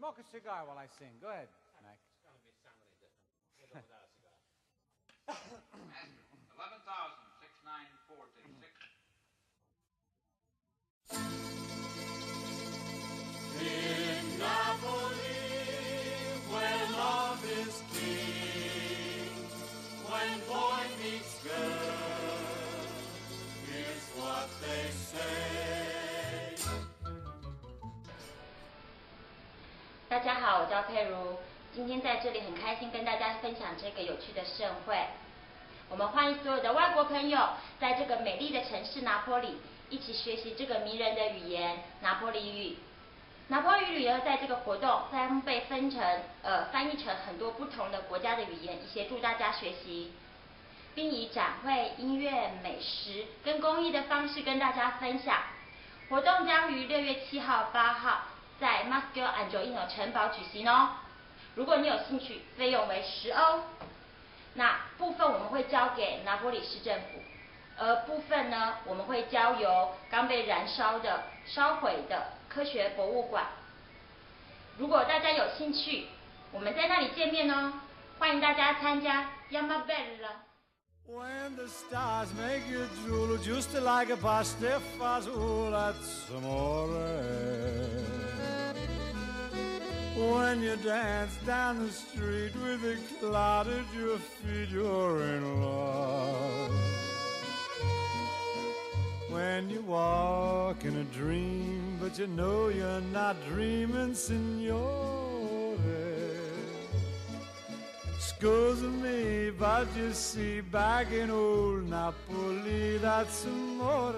Smoke a cigar while I sing. Go ahead, Mac. It's going to be somebody different. Without a cigar. 11,000, 6,940, 6. In Napoli, where love is king, when boy meets girl, here's what they say. 大家好，我叫佩如，今天在这里很开心跟大家分享这个有趣的盛会。我们欢迎所有的外国朋友，在这个美丽的城市拿坡里，一起学习这个迷人的语言——拿坡里语。拿坡里语呢，在这个活动将被翻译成很多不同的国家的语言，以协助大家学习，并以展会、音乐、美食跟公益的方式跟大家分享。活动将于6月7号、8号。在 Maschio Angiolino 城堡举行哦。如果你有兴趣，费用为10欧。那部分我们会交给拿坡里市政府，而部分呢，我们会交由刚被燃烧的、烧毁的科学博物馆。如果大家有兴趣，我们在那里见面哦。欢迎大家参加 Yama Bella。When the stars make you drool, just like a pasta fazool at some more.When you dance down the street with a cloud at your feet, you're in love. When you walk in a dream, but you know you're not dreaming, signore. Scusa me, but you see, back in old Napoli, that's amore.